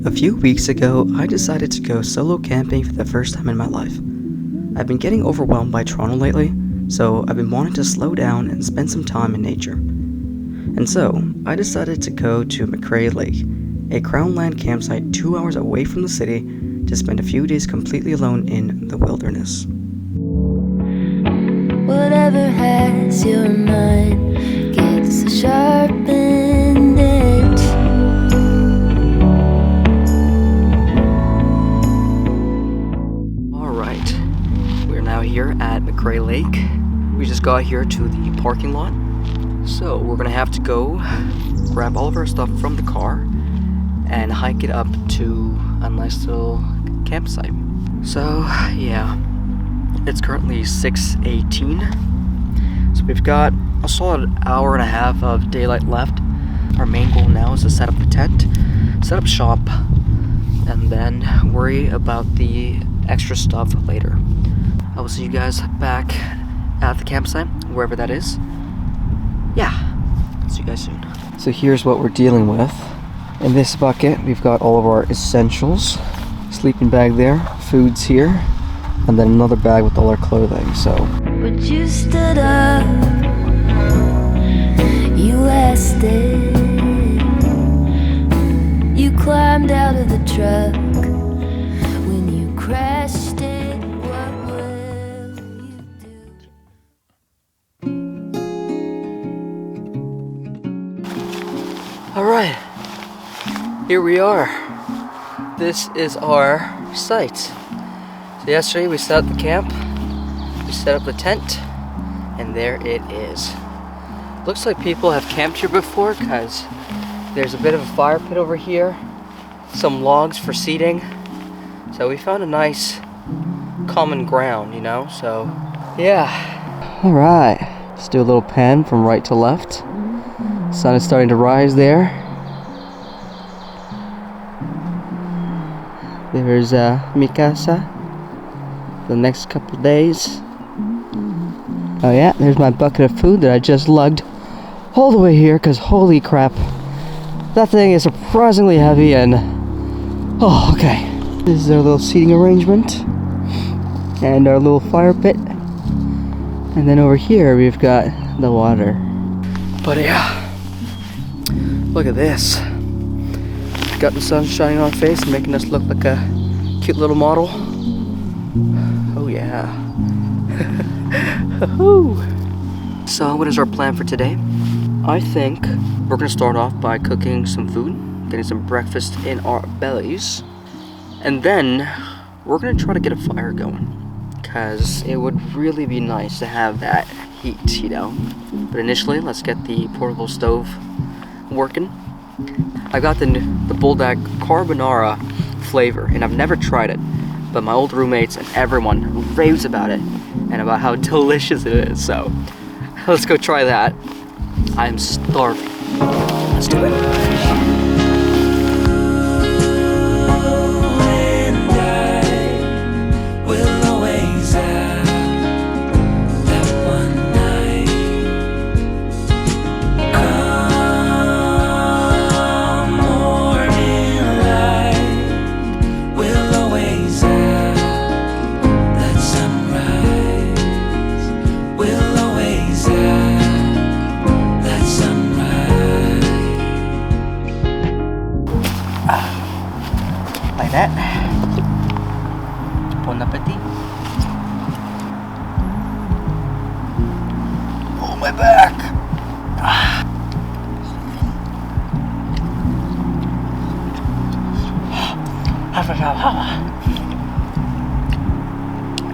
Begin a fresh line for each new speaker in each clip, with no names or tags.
A few weeks ago, I decided to go solo camping for the first time in my life. I've been getting overwhelmed by Toronto lately, so I've been wanting to slow down and spend some time in nature. And so, I decided to go to McCrae Lake, a crownland campsite 2 hours away from the city, to spend a few days completely alone in the wilderness.
Whatever has your mind gets a sharpened edge.
Alright, we're now here at McCrae Lake. We just got here to the parking lot. So we're gonna have to go grab all of our stuff from the car and hike it up to a nice little campsite. So yeah, it's currently 6:18. So we've got a solid hour and a half of daylight left. Our main goal now is to set up the tent, set up shop, and then worry about the extra stuff later. I will see you guys back at the campsite, wherever that is. Yeah, see you guys soon. So here's what we're dealing with. In this bucket, we've got all of our essentials. Sleeping bag there, food's here, and then another bag with all our clothing, so.
But you stood up, you lasted, you climbed out of the truck, when you crashed it, what will you do?
Alright, here we are. This is our site. So yesterday we set up the camp, we set up the tent, and there it is. Looks like people have camped here before because there's a bit of a fire pit over here, some logs for seating. So we found a nice common ground, you know, so yeah. Alright, let's do a little pan from right to left. Sun is starting to rise there. There's mi casa for the next couple days. Oh yeah, there's my bucket of food that I just lugged all the way here because holy crap, that thing is surprisingly heavy. And oh, okay, this is our little seating arrangement and our little fire pit, and then over here we've got the water. But yeah, look at this. Got the sun shining on our face, making us look like a cute little model. Oh yeah. So what is our plan for today? I think we're gonna start off by cooking some food, getting some breakfast in our bellies, and then we're gonna try to get a fire going, because it would really be nice to have that heat, you know. But initially, let's get the portable stove working. I got the Bulldog carbonara flavor, and I've never tried it, but my old roommates and everyone raves about it and about how delicious it is. So let's go try that. I'm starving. Let's do it. Like that. Bon appetit. Oh, my back.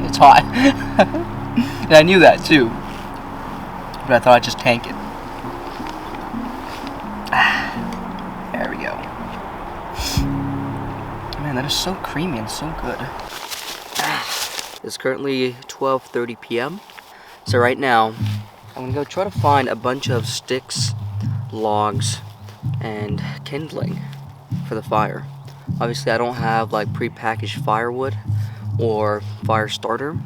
It's hot. And I knew that too, but I thought I'd just tank it. There we go. Man, that is so creamy and so good. It's currently 12:30 p.m. So right now, I'm gonna go try to find a bunch of sticks, logs, and kindling for the fire. Obviously, I don't have like pre-packaged firewood or fire starter,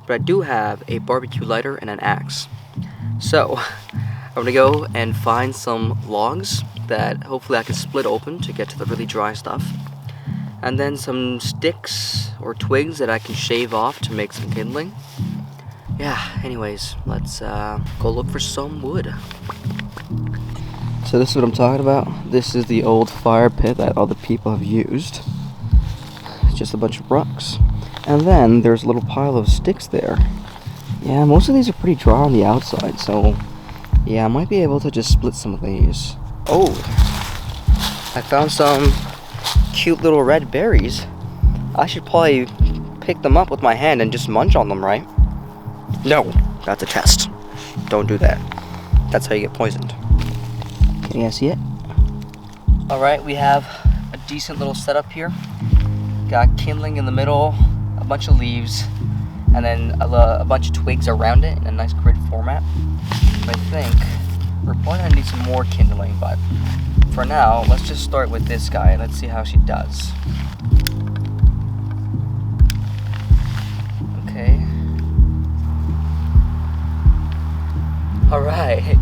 but I do have a barbecue lighter and an axe. So I'm gonna go and find some logs, that hopefully I can split open to get to the really dry stuff. And then some sticks or twigs that I can shave off to make some kindling. Yeah, anyways, let's go look for some wood. So this is what I'm talking about. This is the old fire pit that other people have used. It's just a bunch of rocks. And then there's a little pile of sticks there. Yeah, most of these are pretty dry on the outside, so yeah, I might be able to just split some of these. Oh, I found some cute little red berries. I should probably pick them up with my hand and just munch on them, right? No, that's a test. Don't do that. That's how you get poisoned. Can you guys see it? Alright, we have a decent little setup here. Got kindling in the middle, a bunch of leaves, and then a bunch of twigs around it in a nice grid format. I think we're probably gonna need some more kindling, but for now, let's just start with this guy. Let's see how she does. Okay. Alright,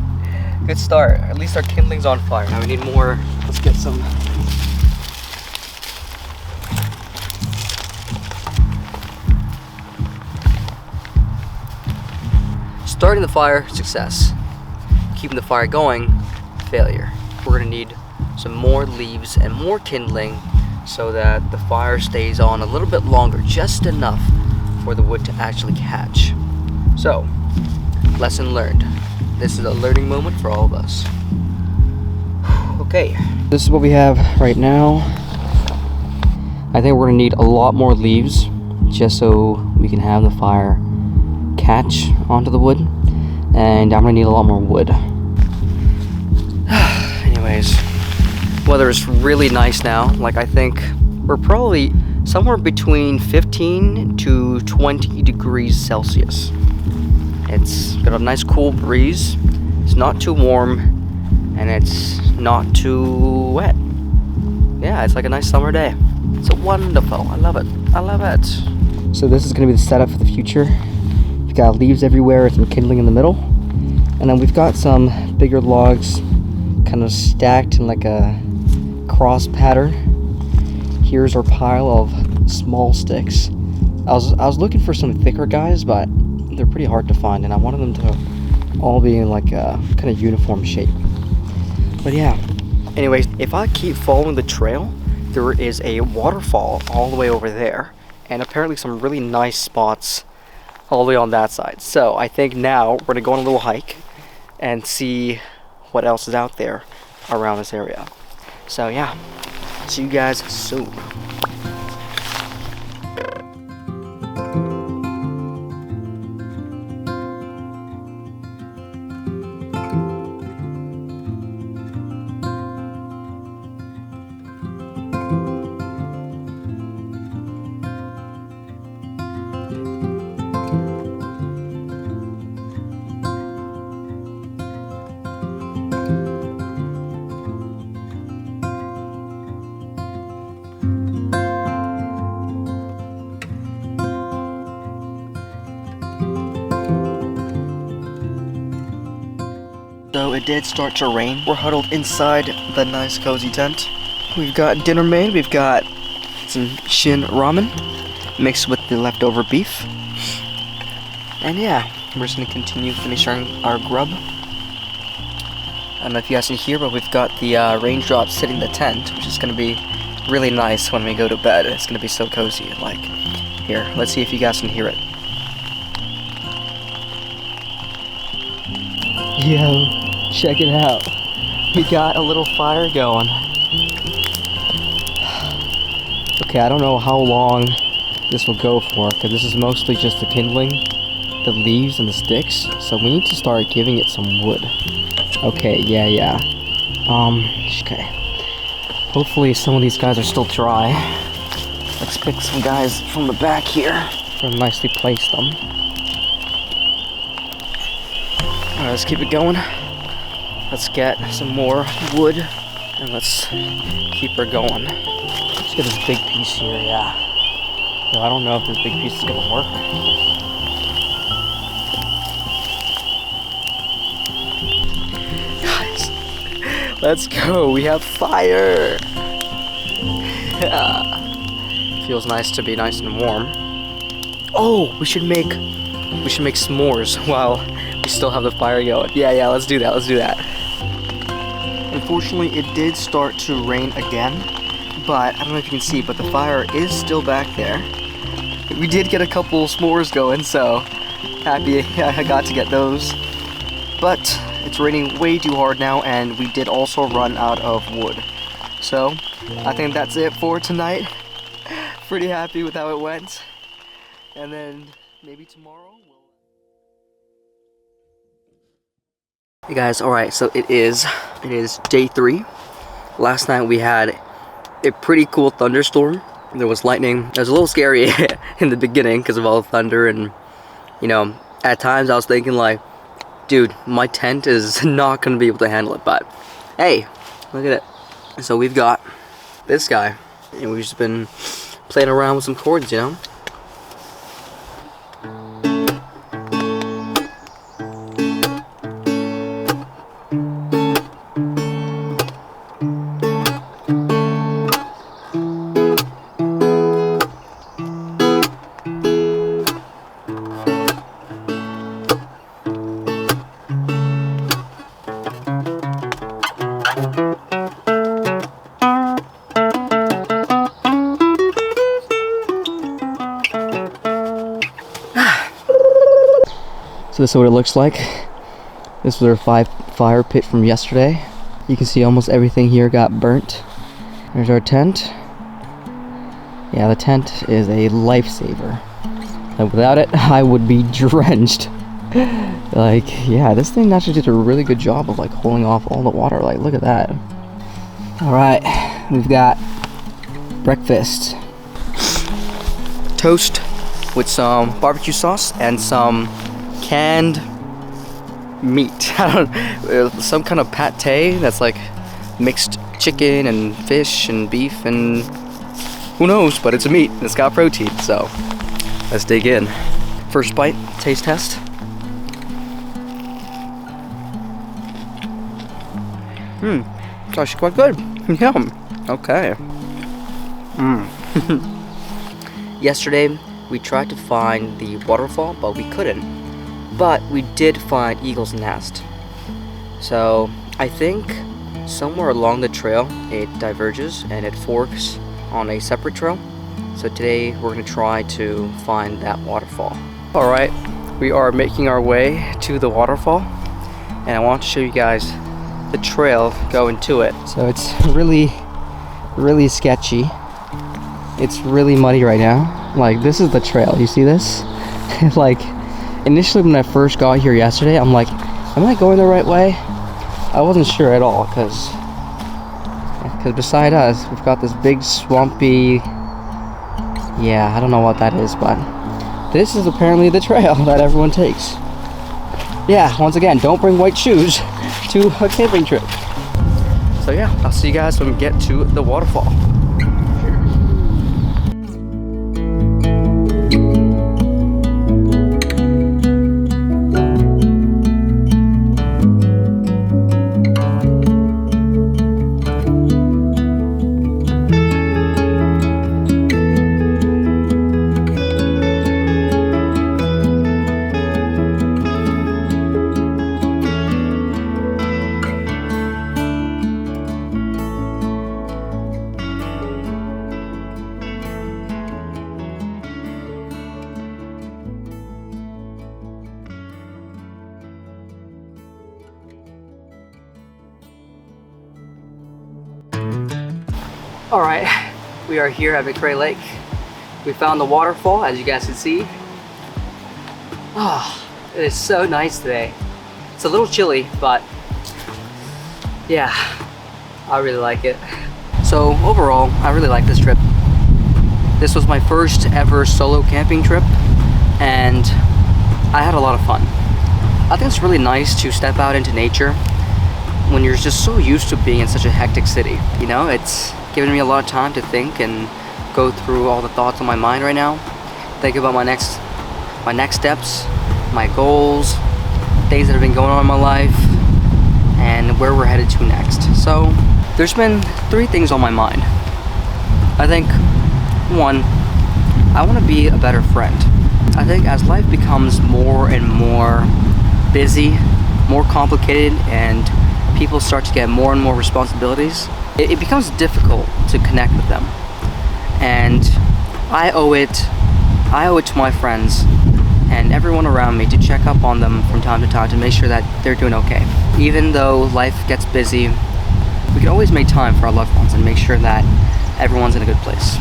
good start. At least our kindling's on fire. Now we need more. Let's get some. Starting the fire, success. Keeping the fire going, failure. We're gonna need some more leaves and more kindling so that the fire stays on a little bit longer, just enough for the wood to actually catch. So, lesson learned. This is a learning moment for all of us. Okay, this is what we have right now. I think we're gonna need a lot more leaves just so we can have the fire catch onto the wood, and I'm gonna need a lot more wood. Anyways, weather is really nice now. Like, I think we're probably somewhere between 15 to 20 degrees Celsius. It's got a nice cool breeze. It's not too warm, and it's not too wet. Yeah, it's like a nice summer day. It's wonderful. I love it. I love it. So this is gonna be the setup for the future. We've got leaves everywhere, some kindling in the middle, and then we've got some bigger logs kind of stacked in like a cross pattern. Here's our pile of small sticks. I was looking for some thicker guys, but they're pretty hard to find, and I wanted them to all be in like a kind of uniform shape. But yeah, anyways, if I keep following the trail, there is a waterfall all the way over there, and apparently some really nice spots all the way on that side. So I think now we're gonna go on a little hike and see what else is out there around this area. So yeah, see you guys soon. So it did start to rain. We're huddled inside the nice cozy tent. We've got dinner made. We've got some shin ramen mixed with the leftover beef. And yeah, we're just gonna continue finishing our grub. I don't know if you guys can hear, but we've got the raindrops sitting in the tent, which is gonna be really nice when we go to bed. It's gonna be so cozy. Like, here, let's see if you guys can hear it. Yo, check it out. We got a little fire going. Okay, I don't know how long this will go for, because this is mostly just the kindling, the leaves and the sticks, so we need to start giving it some wood. Okay, yeah. Okay. Hopefully some of these guys are still dry. Let's pick some guys from the back here and nicely place them. Alright, let's keep it going. Let's get some more wood and let's keep her going. Let's get this big piece here, yeah. No, I don't know if this big piece is gonna work. Guys, Let's go. We have fire. Yeah. Feels nice to be nice and warm. Oh, we should make s'mores while we still have the fire going. Yeah, let's do that. Let's do that. Unfortunately, it did start to rain again, but I don't know if you can see, but the fire is still back there. We did get a couple s'mores going, so happy I got to get those. But it's raining way too hard now, and we did also run out of wood. So I think that's it for tonight. Pretty happy with how it went. And then maybe tomorrow we'll... Hey guys, alright, so it is day 3. Last night we had a pretty cool thunderstorm. There was lightning. It was a little scary in the beginning because of all the thunder, and you know, at times I was thinking like, dude, my tent is not gonna be able to handle it, but hey, look at it. So we've got this guy, and we've just been playing around with some chords, you know? So this is what it looks like. This was our fire pit from yesterday. You can see almost everything here got burnt. There's our tent. Yeah, the tent is a lifesaver. And without it, I would be drenched. Like, yeah, this thing actually did a really good job of like holding off all the water. Like, look at that. All right, we've got breakfast. Toast with some barbecue sauce and some canned meat. I don't know, some kind of pate that's like mixed chicken and fish and beef and who knows, but it's a meat and it's got protein, so let's dig in. First bite, taste test. It's actually quite good. Yum. Okay. Yesterday we tried to find the waterfall, but we couldn't. But we did find Eagle's Nest. So I think somewhere along the trail it diverges and it forks on a separate trail. So today we're going to try to find that waterfall. Alright, we are making our way to the waterfall, and I want to show you guys the trail going to it. So it's really sketchy. It's really muddy right now. Like, this is the trail, you see this? Like, initially when I first got here yesterday, I'm like, am I going the right way? I wasn't sure at all, because beside us, we've got this big swampy, yeah, I don't know what that is, but this is apparently the trail that everyone takes. Yeah, once again, don't bring white shoes to a camping trip. So yeah, I'll see you guys when we get to the waterfall. Alright, we are here at McCrae Lake. We found the waterfall, as you guys can see. Oh, it is so nice today. It's a little chilly, but yeah, I really like it. So overall, I really like this trip. This was my first ever solo camping trip, and I had a lot of fun. I think it's really nice to step out into nature when you're just so used to being in such a hectic city. You know, it's given me a lot of time to think and go through all the thoughts on my mind right now. Think about my next steps, my goals, things that have been going on in my life, and where we're headed to next. So there's been 3 things on my mind. I think, 1, I want to be a better friend. I think as life becomes more and more busy, more complicated, and people start to get more and more responsibilities, it becomes difficult to connect with them. And I owe it to my friends and everyone around me to check up on them from time to time to make sure that they're doing okay. Even though life gets busy, we can always make time for our loved ones and make sure that everyone's in a good place.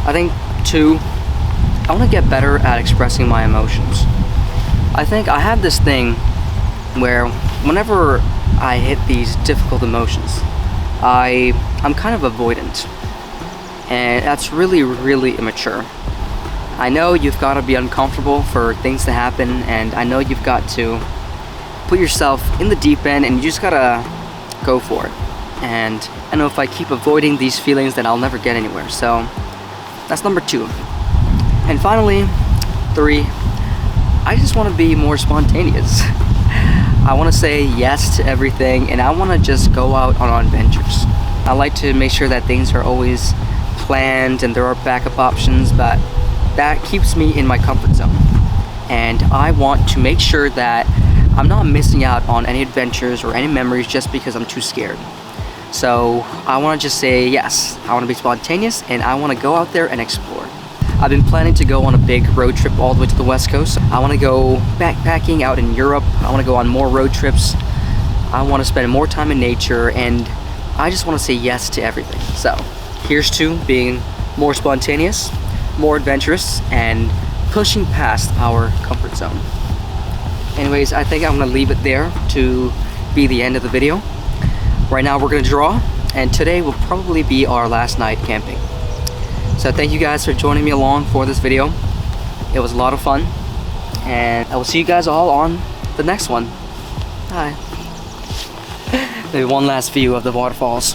I think 2, I want to get better at expressing my emotions. I think I have this thing where whenever I hit these difficult emotions, I'm kind of avoidant. And that's really, really immature. I know you've got to be uncomfortable for things to happen, and I know you've got to put yourself in the deep end and you just gotta go for it. And I know if I keep avoiding these feelings, then I'll never get anywhere. So that's number 2. And finally, 3, I just want to be more spontaneous. I want to say yes to everything, and I want to just go out on adventures. I like to make sure that things are always planned and there are backup options, but that keeps me in my comfort zone. And I want to make sure that I'm not missing out on any adventures or any memories just because I'm too scared. So I want to just say yes. I want to be spontaneous, and I want to go out there and explore. I've been planning to go on a big road trip all the way to the West Coast. I want to go backpacking out in Europe. I want to go on more road trips. I want to spend more time in nature, and I just want to say yes to everything. So here's to being more spontaneous, more adventurous, and pushing past our comfort zone. Anyways, I think I'm gonna leave it there to be the end of the video. Right now we're gonna draw, and today will probably be our last night camping. So thank you guys for joining me along for this video. It was a lot of fun, and I will see you guys all on the next one. Bye. Maybe one last view of the waterfalls.